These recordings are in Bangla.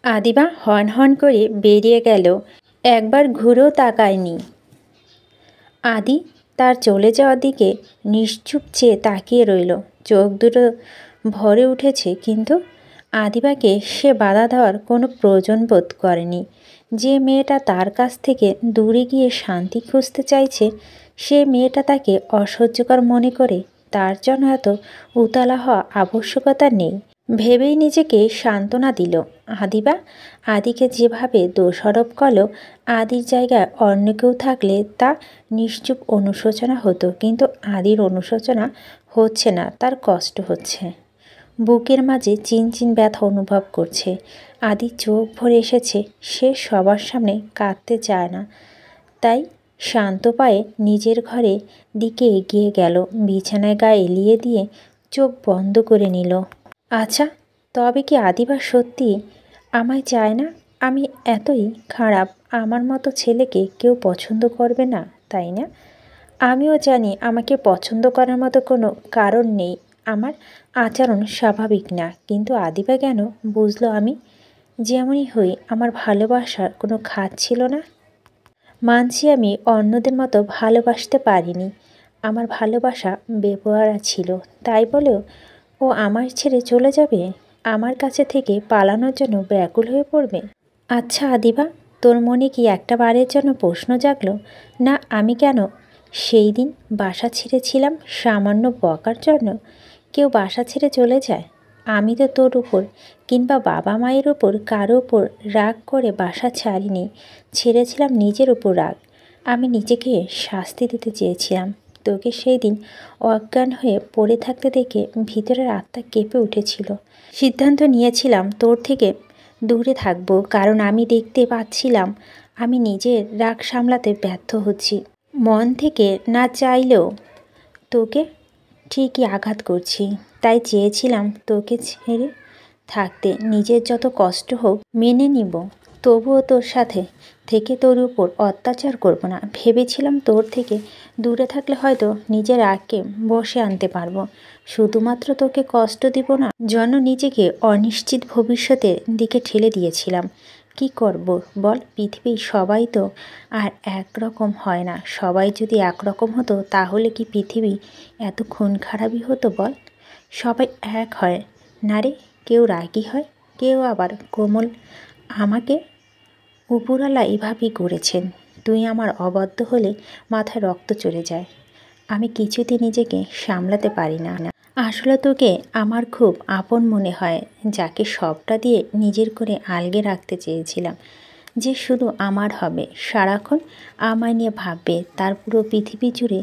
আদিবা হন হন করে বেরিয়ে গেল, একবার ঘুরেও তাকায়নি। আদি তার চলে যাওয়ার দিকে নিশ্চুপ চেয়ে তাকিয়ে রইল। চোখ দুটো ভরে উঠেছে, কিন্তু আদিবাকে সে বাধা দেওয়ার কোনো প্রয়োজন বোধ করেনি। যে মেয়েটা তার কাছ থেকে দূরে গিয়ে শান্তি খুঁজতে চাইছে, সে মেয়েটা তাকে অসহ্যকর মনে করে তার জন্য এত উতলা হওয়া আবশ্যকতা নেই ভেবেই নিজেকে সান্ত্বনা দিল। আদিবা আদিকে যেভাবে দোষারোপ করল, আদির জায়গায় অন্য কেউ থাকলে তা নিশ্চুপ অনুশোচনা হতো, কিন্তু আদির অনুশোচনা হচ্ছে না, তার কষ্ট হচ্ছে। বুকের মাঝে চিনচিন ব্যথা অনুভব করছে। আদির চোখ ভরে এসেছে, সে সবার সামনে কাঁদতে চায় না, তাই শান্ত পায়ে নিজের ঘরে দিকে এগিয়ে গেল। বিছানায় গায়ে এলিয়ে দিয়ে চোখ বন্ধ করে নিল। আচ্ছা, তবে কি আদিবা সত্যি আমায় চায় না? আমি এতই খারাপ, আমার মতো ছেলেকে কেউ পছন্দ করবে না, তাই না? আমিও জানি আমাকে পছন্দ করার মতো কোনো কারণ নেই, আমার আচরণ স্বাভাবিক না, কিন্তু আদিবা কেন বুঝলো আমি যেমনই হই আমার ভালোবাসার কোনো খাত ছিল না। মানছি আমি অন্যদের মতো ভালোবাসতে পারিনি, আমার ভালোবাসা বেপরোয়া ছিল, তাই বলেও ও আমার ছেড়ে চলে যাবে, আমার কাছে থেকে পালানোর জন্য ব্যাকুল হয়ে পড়বে। আচ্ছা আদিবা, তোর মনে কি একটা বারের জন্য প্রশ্ন জাগলো না আমি কেন সেই দিন বাসা ছেড়েছিলাম সামান্য বকার জন্য? কেউ বাসা ছেড়ে চলে যায়? আমি তো তোর উপর কিংবা বাবা মায়ের উপর কারো উপর রাগ করে বাসা ছাড়িনি, ছেড়েছিলাম নিজের উপর রাগ। আমি নিজেকে শাস্তি দিতে চেয়েছিলাম। তোকে সেই দিন অজ্ঞান হয়ে পড়ে থাকতে দেখে ভিতরের আত্মা কেঁপে উঠেছিল। সিদ্ধান্ত নিয়েছিলাম তোর থেকে দূরে থাকবো, কারণ আমি দেখতে পাচ্ছিলাম আমি নিজের রাগ সামলাতে ব্যর্থ হচ্ছি। মন থেকে না চাইলেও তোকে ঠিকই আঘাত করছি, তাই চেয়েছিলাম তোকে ছেড়ে থাকতে, নিজের যত কষ্ট হোক মেনে নিব, তবুও তোর সাথে থেকে তোর উপর অত্যাচার করব না। ভেবেছিলাম তোর থেকে দূরে থাকলে হয়তো নিজের রাগকে বশে আনতে পারবো, শুধুমাত্র তোকে কষ্ট দিব না জন্য নিজেকে অনিশ্চিত ভবিষ্যতের দিকে ঠেলে দিয়েছিলাম। কি করব বল, পৃথিবীর সবাই তো আর একরকম হয় না। সবাই যদি একরকম হতো তাহলে কি পৃথিবী এত খুন খারাপই হতো বল? সবাই এক হয় না রে, কেউ রাগী হয়, কেউ আবার কোমল। আমাকে উপরওয়ালা এভাবেই করেছেন। তুই আমার অবাধ্য হলে মাথায় রক্ত চড়ে যায়, আমি কিছুতে নিজেকে সামলাতে পারি না। আসলে তোকে আমার খুব আপন মনে হয়, যাকে সবটা দিয়ে নিজের করে আলগে রাখতে চেয়েছিলাম, যে শুধু আমার হবে, সারাক্ষণ আমায় নিয়ে ভাববে, তার পুরো পৃথিবী জুড়ে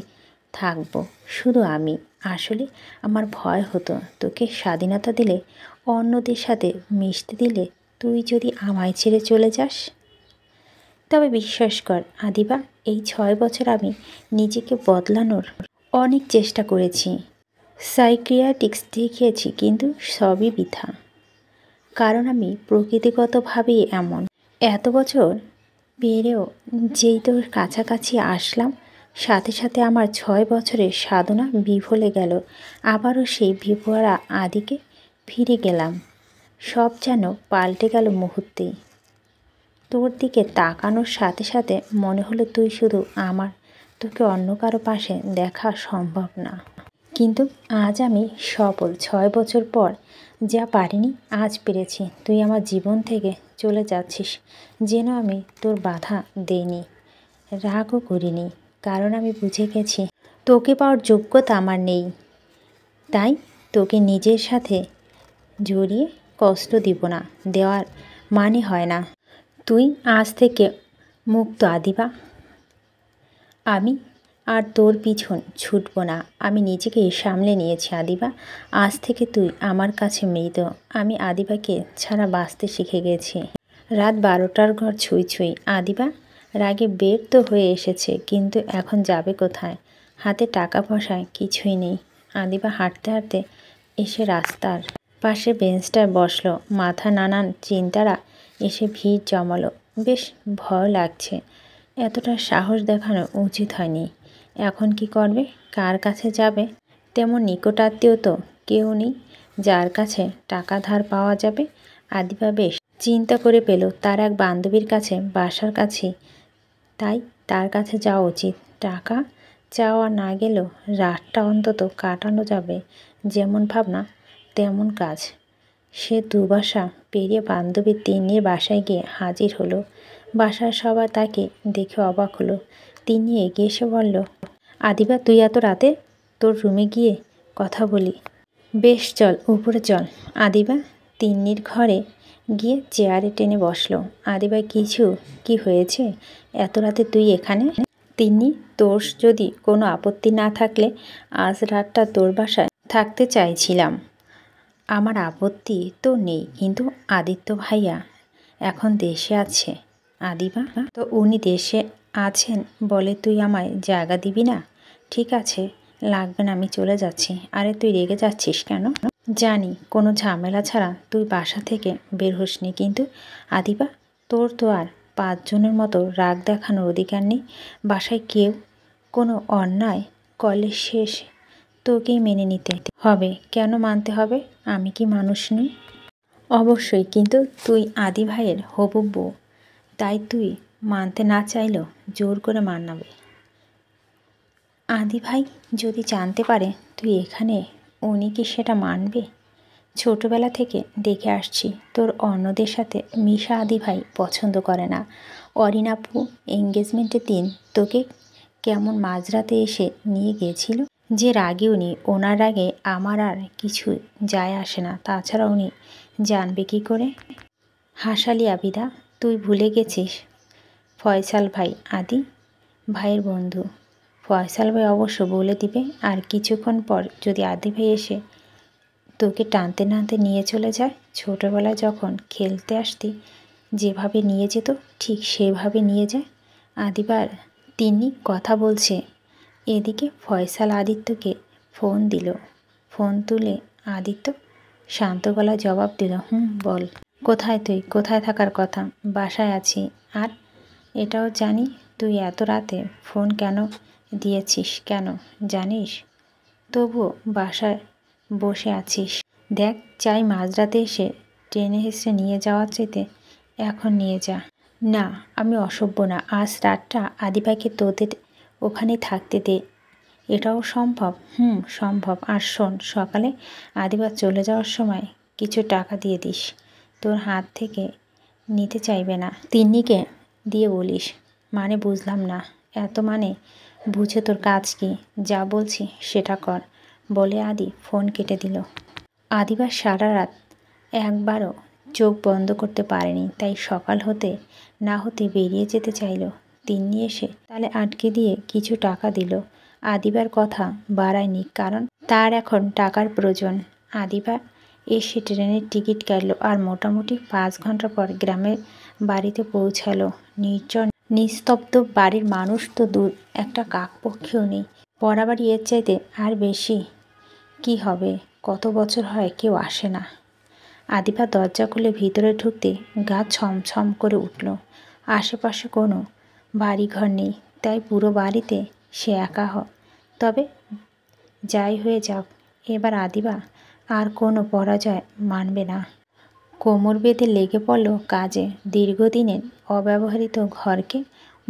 থাকবো শুধু আমি। আসলে আমার ভয় হতো তোকে স্বাধীনতা দিলে, অন্যদের সাথে মিশতে দিলে তুই যদি আমায় ছেড়ে চলে যাস। তবে বিশ্বাস কর আদিবা, এই 6 বছর আমি নিজেকে বদলানোর অনেক চেষ্টা করেছি, সাইকিয়াট্রিক্স দেখিয়েছি, কিন্তু সবই বৃথা, কারণ আমি প্রকৃতিগতভাবেই এমন। এত বছর পেরেও যেই তোর কাছাকাছি আসলাম, সাথে সাথে আমার 6 বছরের সাধনা বিফলে গেল। আবারও সেই বিফলা আদিকে ফিরে গেলাম, সব যেন পাল্টে গেল মুহূর্তেই। তোর দিকে তাকানোর সাথে সাথে মনে হলো তুই শুধু আমার, তোকে অন্য কারো পাশে দেখা সম্ভব না। কিন্তু আজ আমি সফল। 6 বছর পর যা পারিনি আজ পেরেছি। তুই আমার জীবন থেকে চলে যাচ্ছিস যেন আমি তোর বাধা দেইনি, রাগও করিনি, কারণ আমি বুঝে গেছি তোকে পাওয়ার যোগ্যতা আমার নেই। তাই তোকে নিজের সাথে জড়িয়ে কষ্ট দিব না, দেওয়ার মানে হয় না। তুই আজ থেকে মুক্ত আদিবা, আমি আর তোর পিছন ছুটব না। আমি নিজেকে সামলে নিয়েছি আদিবা, আজ থেকে তুই আমার কাছে মৃত। আমি আদিবাকে ছাড়া বাঁচতে শিখে গেছি। রাত 12টার ঘর ছুঁই ছুঁই। আদিবা রাগে বের তো হয়ে এসেছে, কিন্তু এখন যাবে কোথায়? হাতে টাকা পয়সায় কিছুই নেই। আদিবা হাঁটতে হাঁটতে এসে রাস্তার পাশে বেঞ্চটায় বসলো। মাথা নানান চিন্তারা এসে ভিড় জমালো। বেশ ভয় লাগছে, এতটা সাহস দেখানো উচিত হয়নি। এখন কি করবে, কার কাছে যাবে? তেমন নিকটাত্মীয় তো কেউ নেই যার কাছে টাকা ধার পাওয়া যাবে। আদিবা বেশ চিন্তা করে পেল তার এক বান্ধবীর কাছে বাসার কাছেই, তাই তার কাছে যাওয়া উচিত। টাকা চাওয়া না গেলেও রাতটা অন্তত কাটানো যাবে। যেমন ভাবনা তেমন কাজ। সে দুবাসা পেরিয়ে বান্ধবীর তিন্নির বাসায় গিয়ে হাজির হলো। বাসার সবাই তাকে দেখে অবাক হলো। তিন্নি এগিয়ে এসে বলল, আদিবা, তুই এত রাতে? তোর রুমে গিয়ে কথা বলি। বেশ, চল উপরে চল। আদিবা তিন্নির ঘরে গিয়ে চেয়ারে টেনে বসলো। আদিবা, কি হয়েছে? এত রাতে তুই এখানে? তিন্নি, তোর যদি কোনো আপত্তি না থাকলে আজ রাতটা তোর বাসায় থাকতে চাইছিলাম। আমার আপত্তি তো নেই, কিন্তু আদিত্য ভাইয়া এখন দেশে আছে। আদিবা, তো উনি দেশে আছেন বলে তুই আমায় জায়গা দিবি না? ঠিক আছে, লাগবে না, আমি চলে যাচ্ছি। আরে তুই রেগে যাচ্ছিস কেন? জানি কোনো ঝামেলা ছাড়া তুই বাসা থেকে বের হোসনি, কিন্তু আদিবা, তোর তো আর 5 জনের মতো রাগ দেখানোর অধিকার নেই। বাসায় কেউ কোনো অন্যায় করলে শেষ তোকেই মেনে নিতে হবে। কেন মানতে হবে? আমি কি মানুষ নই? অবশ্যই, কিন্তু তুই আদি ভাইয়ের হবু বউ, তাই তুই মানতে না চাইলেও জোর করে মানাবে। আদি ভাই যদি জানতে পারে তুই এখানে, উনি কি সেটা মানবে? ছোটবেলা থেকে দেখে আসছি তোর অন্যদের সাথে মিশা আদি ভাই পছন্দ করে না। অরিনাপু এঙ্গেজমেন্টের দিন তোকে কেমন মাঝরাতে এসে নিয়ে গিয়েছিল, যে রাগে উনি, ওনার রাগে আমার আর কিছু যায় আসে না। তাছাড়া উনি জানবে কি করে? হাসালি আবিদা, তুই ভুলে গেছিস ফয়সাল ভাই আদি ভাইয়ের বন্ধু। ফয়সাল ভাই অবশ্য বলে দিবে। আর কিছুক্ষণ পর যদি আদি ভাই এসে তোকে টানতে টানতে নিয়ে চলে যায়, ছোটোবেলায় যখন খেলতে আসতি যেভাবে নিয়ে যেত ঠিক সেভাবে নিয়ে যায়। আদিবার তিনি কথা বলছে। এদিকে ফয়সাল আদিত্যকে ফোন দিল। ফোন তুলে আদিত্য শান্ত গলায় জবাব দিল, বল। কোথায় তুই? কোথায় থাকার কথা? বাসায় আছি। আর এটাও জানি তুই এত রাতে ফোন কেন দিয়েছিস। কেন জানিস? তবুও বাসায় বসে আছিস। দেখ, চাই মাঝরাতে এসে ট্রেনে হেসে নিয়ে যাওয়ার চাইতে এখন নিয়ে যা। না, আমি অসভ্য না। আজ রাতটা আদিভাইকে তোদের ওখানে থাকতে দে। এটাও সম্ভব? সম্ভব। আর শোন, সকালে আদিবা চলে যাওয়ার সময় কিছু টাকা দিয়ে দিস। তোর হাত থেকে নিতে চাইবে না। তিন্নিকে দিয়ে বলিস। মানে বুঝলাম না। এত মানে বুঝে তোর কাজ কি? যা বলছি সেটা কর, বলে আদি ফোন কেটে দিল। আদিবা সারা রাত একবারও চোখ বন্ধ করতে পারেনি, তাই সকাল হতে না হতে বেরিয়ে যেতে চাইল। তিন্নি এসে তালে আটকে দিয়ে কিছু টাকা দিল। আদিবার কথা বাড়ায়নি, কারণ তার এখন টাকার প্রয়োজন। আদিবা এসে ট্রেনের টিকিট কাটল আর মোটামুটি 5 ঘন্টা পর গ্রামের বাড়িতে পৌঁছালো। নির্জন নিস্তব্ধ। বাড়ির মানুষ তো দূর, একটা কাকপক্ষীও নেই। পড়াবাড়ি এর চাইতে আর বেশি কি হবে? কত বছর হয় কেউ আসে না। আদিবা দরজা খুলে ভিতরে ঢুকতে গা ছমছম করে উঠল। আশেপাশে কোনো বাড়িঘর নেই, তাই পুরো বাড়িতে সে একা। তবে যাই হয়ে যাক, এবার আদিবা আর কোনো পরাজয় মানবে না। কোমর বেঁধে লেগে পড়ল কাজে। দীর্ঘদিনের অব্যবহৃত ঘরকে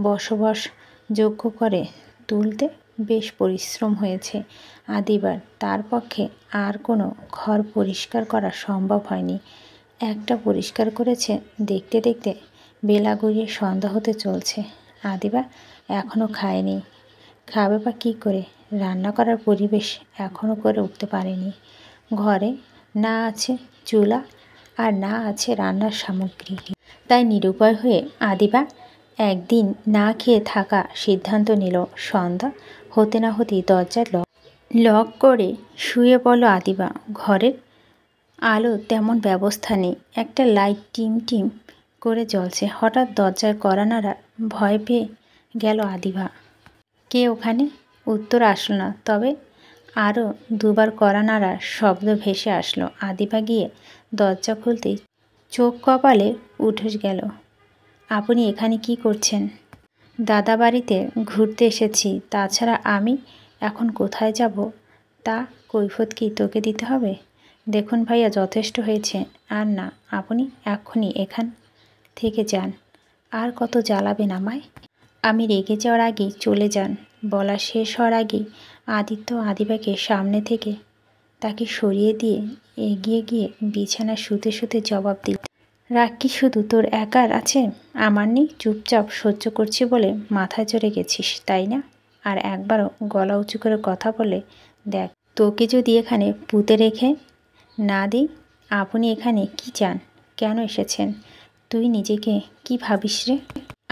বসবাসযোগ্য করে তুলতে বেশ পরিশ্রম হয়েছে আদিবার। তার পক্ষে আর কোনো ঘর পরিষ্কার করা সম্ভব হয়নি। একটা পরিষ্কার করেছে, দেখতে দেখতে বেলা গড়িয়ে সন্ধ্যা হতে চলছে। আদিবা এখনও খায়নি। খাবে বা কী করে? রান্না করার পরিবেশ এখনও করে উঠতে পারেনি। ঘরে না আছে চুলা আর না আছে রান্নার সামগ্রী। তাই নিরুপায় হয়ে আদিবা একদিন না খেয়ে থাকা সিদ্ধান্ত নিল। সন্ধ্যা হতে না হতেই দরজা লক করে শুয়ে পড়ল আদিবা। ঘরের আলো তেমন ব্যবস্থা নেই, একটা লাইট টিম টিম করে জ্বলছে। হঠাৎ দরজায় কড়া নাড়া। ভয় পেয়ে গেল আদিবা। কে ওখানে? উত্তর আসলো না, তবে আরও দুবার কড়া নাড়ার শব্দ ভেসে আসলো। আদিবা গিয়ে দরজা খুলতেই চোখ কপালে উঠে গেল। আপনি এখানে কি করছেন? দাদা বাড়িতে ঘুরতে এসেছি। তাছাড়া আমি এখন কোথায় যাব তা কৈফিয়ত কি তোকে দিতে হবে? দেখুন ভাইয়া, যথেষ্ট হয়েছে। আর না, আপনি এখনই এখান থেকে যান। আর কত জ্বালাবেন আমায়? আমি রেগে যাওয়ার আগেই চলে যান। বলা শেষ হওয়ার আগেই আদিত্য আদিবাকে সামনে থেকে তাকে সরিয়ে দিয়ে এগিয়ে গিয়ে বিছানায় শুতে শুতে জবাব দিল, রাগ কি শুধু তোর একার আছে? আমার নেই? চুপচাপ সহ্য করছি বলে মাথায় চড়ে গেছিস, তাই না? আর একবারও গলা উঁচু করে কথা বলে দেখ, তোকে যদি এখানে পুঁতে রেখে না দিই। আপনি এখানে কি চান? কেন এসেছেন? তুই নিজেকে কি ভাবিস রে?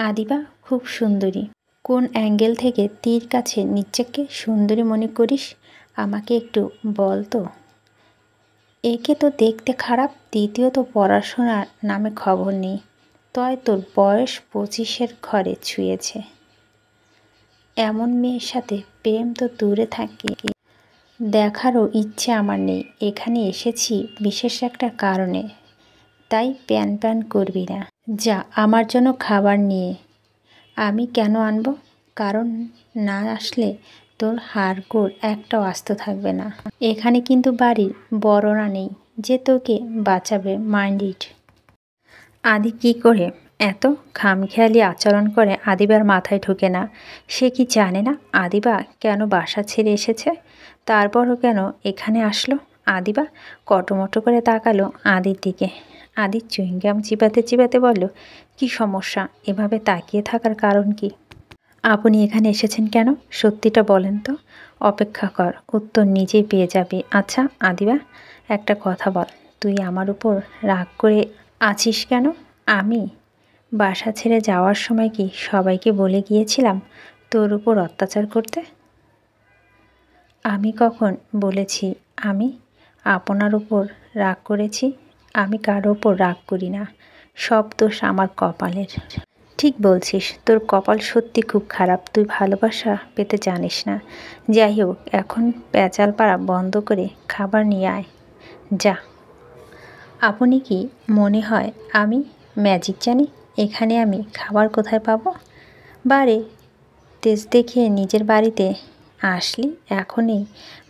আদিবা খুব সুন্দরী। কোন অ্যাঙ্গেল থেকে তীর কাছে নিজেকে সুন্দরী মনে করিস? আমাকে একটু বল তো। একে তো দেখতে খারাপ, দ্বিতীয়ত পড়াশোনার নামে খবর নেই। তয় তোর বয়স 25-এর ঘরে ছুঁয়েছে। এমন মেয়ের সাথে প্রেম তো দূরে থাকে, দেখারও ইচ্ছে আমার নেই। এখানে এসেছি বিশেষ একটা কারণে, তাই প্যান প্যান করবি না। যা আমার জন্য খাবার নিয়ে। আমি কেন আনবো? কারণ না আসলে তোর হাড়গোড় একটাও আস্ত থাকবে না। এখানে কিন্তু বাড়ির বড়রা নেই যে তোকে বাঁচাবে। Mind it. আদি কি করে এত খামখেয়ালি আচরণ করে আদিবার মাথায় ঢোকে না। সে কি জানে না আদিবা কেন বাসা ছেড়ে এসেছে? তারপরও কেন এখানে আসলো? আদিবা কটমটো করে তাকালো আদির দিকে। আদির চুইংগাম চিবাতে চিবাতে বলল, কি সমস্যা? এভাবে তাকিয়ে থাকার কারণ কি? আপনি এখানে এসেছেন কেন? সত্যিটা বলেন তো। অপেক্ষা কর, উত্তর নিজেই পেয়ে যাবি। আচ্ছা আদিবা, একটা কথা বল, তুই আমার উপর রাগ করে আছিস কেন? আমি বাসা ছেড়ে যাওয়ার সময় কি সবাইকে বলে গিয়েছিলাম তোর উপর অত্যাচার করতে? আমি কখন বলেছি আমি আপনার উপর রাগ করেছি? আমি কারো ওপর রাগ করি না। সব দোষ আমার কপালের। ঠিক বলছিস, তোর কপাল সত্যি খুব খারাপ। তুই ভালোবাসা পেতে জানিস না। যাই হোক, এখন প্যাচাল পাড়া বন্ধ করে খাবার নিয়ে আয়, যা। আপনি কি মনে হয় আমি ম্যাজিক জানি? এখানে আমি খাবার কোথায় পাবো? বারে তেজ দেখিয়ে নিজের বাড়িতে আসলি। এখনই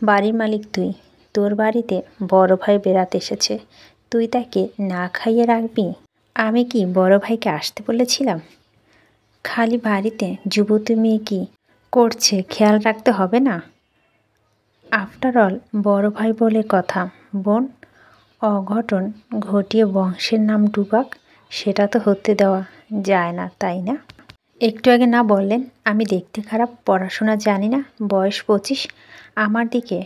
বাড়ির মালিক তুই। তোর বাড়িতে বড় ভাই বেড়াতে এসেছে, তুই তাকে না খাইয়ে রাখবি? আমি কি বড় ভাইকে আসতে বলেছিলাম? খালি বাড়িতে যুবতী মেয়ে কি করছে খেয়াল রাখতে হবে না? আফটার অল বড় ভাই বলে কথা। বোন অঘটন ঘটিয়ে বংশের নাম ডুবাক, সেটা তো হতে দেওয়া যায় না, তাই না? একটু আগে না বললেন আমি দেখতে খারাপ, পড়াশোনা জানি না, বয়স 25? আমার দিকে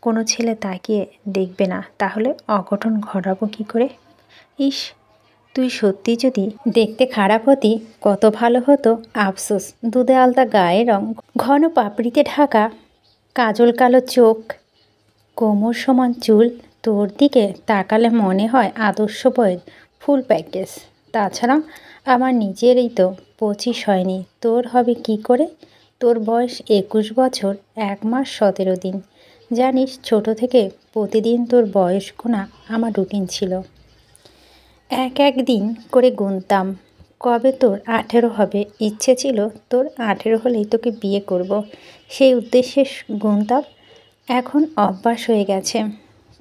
কোনো ছেলে তাকিয়ে দেখবে না, তাহলে অঘটন ঘটাবো কী করে? ইস, তুই সত্যি যদি দেখতে খারাপ হতি কত ভালো হতো। আফসোস, দুধে আলতা গায়ের রং, ঘন পাপড়িতে ঢাকা, কাজল কালো চোখ, কোমর সমান চুল। তোর দিকে তাকালে মনে হয় আদর্শ বইয়ের ফুল প্যাকেজ। তাছাড়া আমার নিজেরই তো 25 হয়নি, তোর হবে কি করে? তোর বয়স 21 বছর 1 মাস 17 দিন। জানিস, ছোট থেকে প্রতিদিন তোর বয়স গোনা আমার রুটিন ছিল। এক দিন করে গুনতাম কবে তোর 18 হবে। ইচ্ছে ছিল তোর 18 হলেই তোকে বিয়ে করব, সেই উদ্দেশ্যে গুনতাম। এখন অভ্যাস হয়ে গেছে।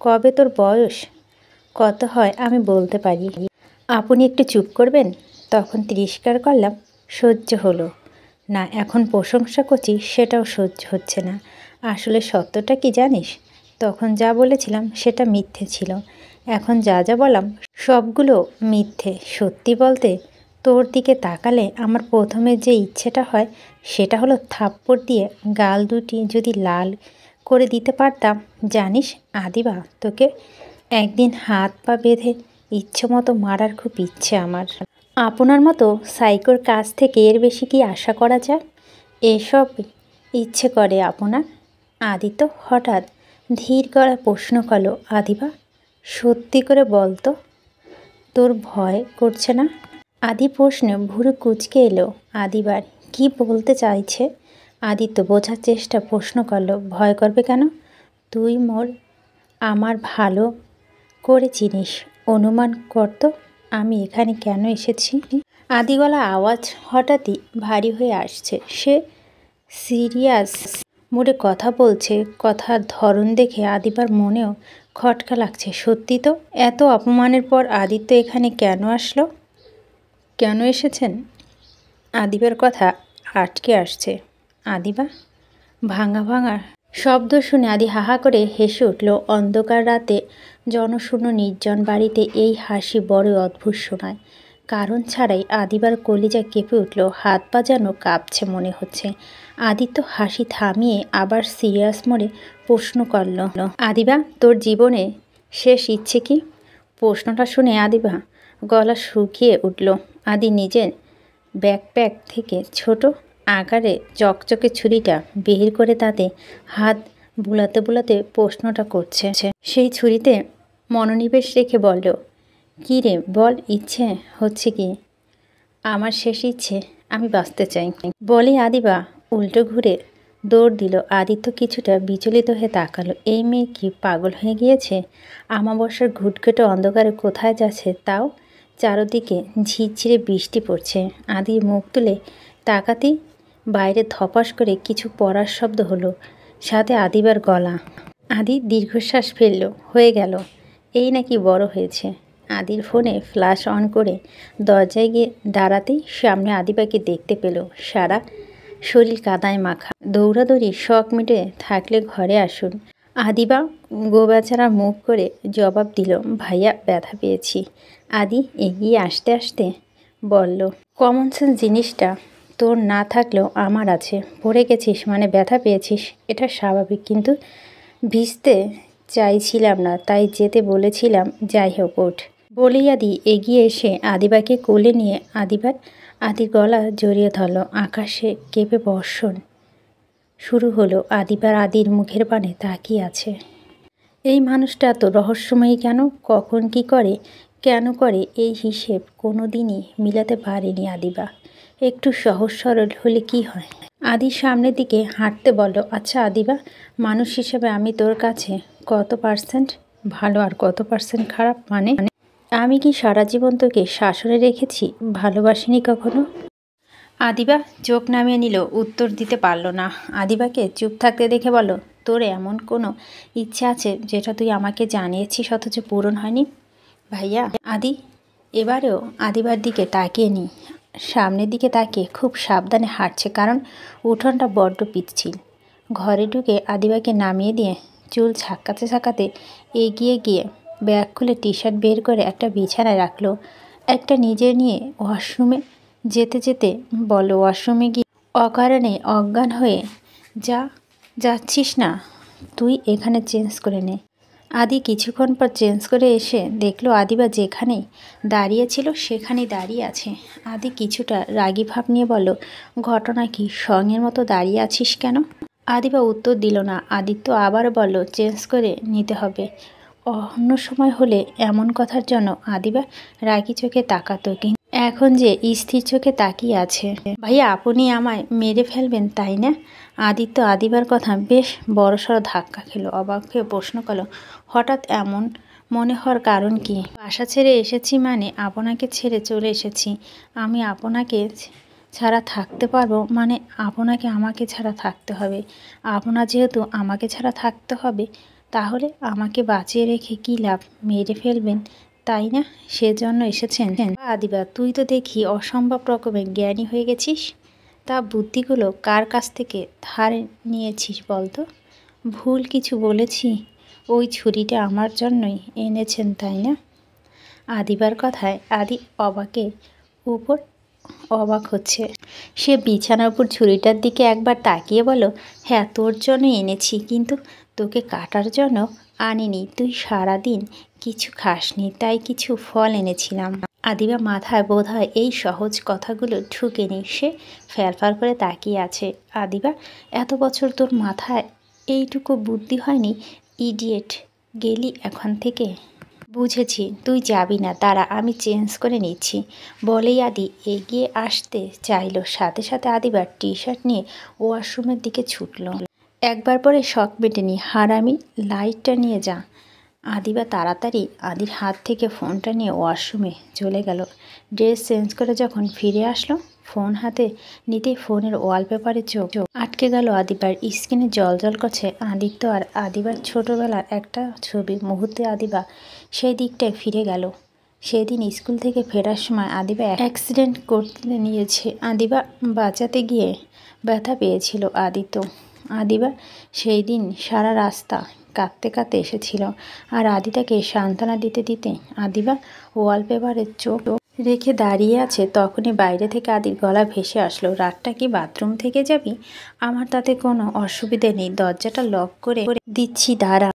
কবে তোর বয়স কত হয় আমি বলতে পারি। আপনি একটু চুপ করবেন? তখন তিরস্কার করলাম, সহ্য হলো না। এখন প্রশংসা করছি, সেটাও সহ্য হচ্ছে না। আসলে সত্যটা কি জানিস? তখন যা বলেছিলাম সেটা মিথ্যে ছিল, এখন যা যা বললাম সবগুলো মিথ্যে। সত্যি বলতে, তোর দিকে তাকালে আমার প্রথমে যে ইচ্ছেটা হয় সেটা হলো থাপ্পড় দিয়ে গাল দুটি যদি লাল করে দিতে পারতাম। জানিস আদিবা, তোকে একদিন হাত পা বেঁধে ইচ্ছে মতো মারার খুব ইচ্ছে আমার। আপনার মতো সাইকোর কাছ থেকে এর বেশি কি আশা করা যায়? এসব ইচ্ছে করে আপনার? আদিত্য হঠাৎ ধীর গলায় প্রশ্ন করলো, আদিবা সত্যি করে বলতো, তোর ভয় করছে না? আদি প্রশ্নে ভুরু কুঁচকে এলো আদিবার। কি বলতে চাইছে? আদিত্য বোঝার চেষ্টা প্রশ্ন করলো, ভয় করবে কেন? তুই আমার ভালো করে চিনিস, অনুমান করতো আমি এখানে কেন এসেছি। আদিগলা আওয়াজ হঠাৎই ভারী হয়ে আসছে। সে সিরিয়াস মুডে কথা বলছে। কথার ধরন দেখে আদিবার মনেও খটকা লাগছে সত্যি তো। এত অপমানের পর আদিত্য এখানে কেন আসলো? কেন এসেছেন? আদিবার কথা আটকে আসছে। আদিবা? ভাঙা ভাঙা শব্দ শুনে আদি হাহা করে হেসে উঠল। অন্ধকার রাতে জনশূন্য নির্জন বাড়িতে এই হাসি বড় অদ্ভুত শোনায়। কারণ ছাড়াই আদিবার কলিজা কেঁপে উঠল, হাত পা যেন কাঁপছে মনে হচ্ছে। আদিত্য হাসি থামিয়ে আবার সিরিয়াস মোড়ে প্রশ্ন করল, আদিবা তোর জীবনে শেষ ইচ্ছে কি? প্রশ্নটা শুনে আদিবা গলা শুকিয়ে উঠল। আদি নিজের ব্যাকপ্যাক থেকে ছোট আকারে চকচকে ছুরিটা বের করে তাতে হাত বুলাতে বুলাতে প্রশ্নটা করছে। সেই ছুরিতে মনোনিবেশ রেখে বলল, কী রে বল, ইচ্ছে হচ্ছে কি? আমার শেষ ইচ্ছে আমি বাঁচতে চাই। বলে আদিবা উল্টো ঘুরে দৌড় দিল। আদিত্য কিছুটা বিচলিত হয়ে তাকালো। এই মেয়ে কি পাগল হয়ে গিয়েছে? আমাবস্যার ঘুটঘুটে অন্ধকারে কোথায় যাচ্ছে তাও? চারদিকে ঝিরঝিরে বৃষ্টি পড়ছে। আদি মুখ তুলে তাকাতেই বাইরে ধপাস করে কিছু পড়ার শব্দ হলো, সাথে আদিবার গলা। আদি দীর্ঘশ্বাস ফেলল। হয়ে গেল, এই নাকি বড় হয়েছে। আদির ফোনে ফ্ল্যাশ অন করে দরজায় গিয়ে দাঁড়াতেই সামনে আদিবাকে দেখতে পেল। সারা শরীর কাদায় মাখা। দৌড়াদৌড়ি শখ মিটে থাকলে ঘরে আসুন। আদিবা গোবেচারা মুখ করে জবাব দিল, ভাইয়া ব্যথা পেয়েছি। আদি এগিয়ে আসতে আসতে বলল, কমন সেন্স জিনিসটা তোর না থাকলেও আমার আছে। পড়ে গেছিস মানে ব্যথা পেয়েছিস, এটা স্বাভাবিক, কিন্তু ভিজতে চাইছিলাম না তাই যেতে বলেছিলাম। যাই হোক ওঠ। বলেই আদি এগিয়ে এসে আদিবাকে কোলে নিয়ে আদির গলা জড়িয়ে ধরল। আকাশে কেঁপে বর্ষণ শুরু হলো। আদির মুখের পানে তাকিয়ে আছে। এই মানুষটা এত রহস্যময়ী কেন? কখন কি করে, কেন করে, এই হিসেব কোনো দিনই মিলাতে পারেনি আদিবা। একটু সহজ সরল হলে কি হয়? আদির সামনের দিকে হাঁটতে বলল, আচ্ছা আদিবা, মানুষ হিসেবে আমি তোর কাছে কত পার্সেন্ট ভালো আর কত পার্সেন্ট খারাপ? মানে আমি কি সারা জীবন তোকে শাসনে রেখেছি, ভালোবাসিনি কখনো? আদিবা চোখ নামিয়ে নিল, উত্তর দিতে পারল না। আদিবাকে চুপ থাকতে দেখে বলল, তোর এমন কোনো ইচ্ছে আছে যেটা তুই আমাকে জানিয়েছিস অথচ পূরণ হয়নি? ভাইয়া। আদি এবারেও আদিবার দিকে তাকিয়ে নি। সামনের দিকে তাকিয়ে খুব সাবধানে হাঁটছে, কারণ উঠোনটা বড্ড পিচ্ছিল। ঘরে ঢুকে আদিবাকে নামিয়ে দিয়ে চুল ছাক্কাতে ছাক্কাতে এগিয়ে গিয়ে ব্যাগ খুলে টি শার্ট বের করে একটা বিছানায় রাখলো। একটা নিজে নিয়ে ওয়াশরুমে যেতে যেতে বলল, ওয়াশরুমে গিয়ে অকারণে অজ্ঞান হয়ে যাচ্ছিস না, তুই এখানে চেঞ্জ করে নে। আদি কিছুক্ষণ পর চেঞ্জ করে এসে দেখলো আদিবা যেখানেই দাঁড়িয়েছিল সেখানেই দাঁড়িয়ে আছে। আদি কিছুটা রাগী ভাব নিয়ে বলল, ঘটনা কি, সঙ্গের মতো দাঁড়িয়ে আছিস কেন? আদিবা উত্তর দিল না। আদিত্য আবার বলল, চেঞ্জ করে নিতে হবে। অন্য সময় হলে এমন কথার জন্য আদিবা রাগী চোখে তাকাতো, কিন্তু এখন যে স্থির চোখে তাকিয়ে আছে। ভাইয়া আপনি আমায় মেরে ফেলবেন তাই না? আদিত্য আদিবার কথা বেশ বড়সড় ধাক্কা খেলো। অবাক হয়ে প্রশ্ন করল, হঠাৎ এমন মনে হওয়ার কারণ কি? বাসা ছেড়ে এসেছি মানে আপনাকে ছেড়ে চলে এসেছি। আমি আপনাকে ছাড়া থাকতে পারবো মানে আপনাকে আমাকে ছাড়া থাকতে হবে। আপনার যেহেতু আমাকে ছাড়া থাকতে হবে, তাহলে আমাকে বাঁচিয়ে রেখে কী লাভ? মেরে ফেলবেন তাই না? সেজন্য এসেছেন? আদিবা তুই তো দেখি অসম্ভব রকমের জ্ঞানী হয়ে গেছিস। তা বুদ্ধিগুলো কার কাছ থেকে ধার নিয়েছিস বলতো? ভুল কিছু বলেছি? ওই ছুরিটা আমার জন্যই এনেছেন তাই না? আদিবার কথায় আদি অবাক হচ্ছে। সে বিছানার উপর ছুরিটার দিকে একবার তাকিয়ে বলল, হ্যাঁ তোর জন্য এনেছি, কিন্তু তোকে কাটার জন্য আনিনি। তুই সারাদিন কিছু খাসনি তাই কিছু ফল এনেছিলাম। আদিবা মাথায় বোধহয় এই সহজ কথাগুলো ঢুকেনি। সে ফ্যারফ্যার করে তাকিয়ে আছে। আদিবা এত বছর তোর মাথায় এইটুকু বুদ্ধি হয়নি? ইডিয়েট, গেলি এখন থেকে? বুঝেছি, তুই যাবি না, দাঁড়া আমি চেঞ্জ করে নিচ্ছি। বলেই আদি এগিয়ে আসতে চাইল। সাথে সাথে আদিবার টি শার্ট নিয়ে ওয়াশরুমের দিকে ছুটল। একবার পরে শখ মেটেনি, হারামি, লাইটটা নিয়ে যা। আদিবা তাড়াতাড়ি আদির হাত থেকে ফোনটা নিয়ে ওয়াশরুমে চলে গেল। ড্রেস চেঞ্জ করে যখন ফিরে আসলো ফোন হাতে নিতেই ফোনের ওয়ালপেপারে চোখ আটকে গেল আদিবার। স্ক্রিনে জল করছে আদিত্য আর আদিবার ছোটবেলার একটা ছবি। মুহূর্তে আদিবা সেই দিকটায় ফিরে গেল। সেদিন স্কুল থেকে ফেরার সময় আদিবা অ্যাক্সিডেন্ট করতে নিয়েছে। আদিবা বাঁচাতে গিয়ে ব্যথা পেয়েছিল আদিত্য। আদিবা সেই দিন সারা রাস্তা কাঁদতে কাঁদতে এসেছিল। আর আদিতাকে সান্ত্বনা দিতে দিতে আদিবা ওয়ালপেপারে চোখ রেখে দাঁড়িয়ে আছে। তখনই বাইরে থেকে আদির গলা ভেসে আসলো, রাতটা কি বাথরুম থেকে যাবি? আমার তাতে কোনো অসুবিধে নেই, দরজাটা লক করে দিচ্ছি, দাঁড়া।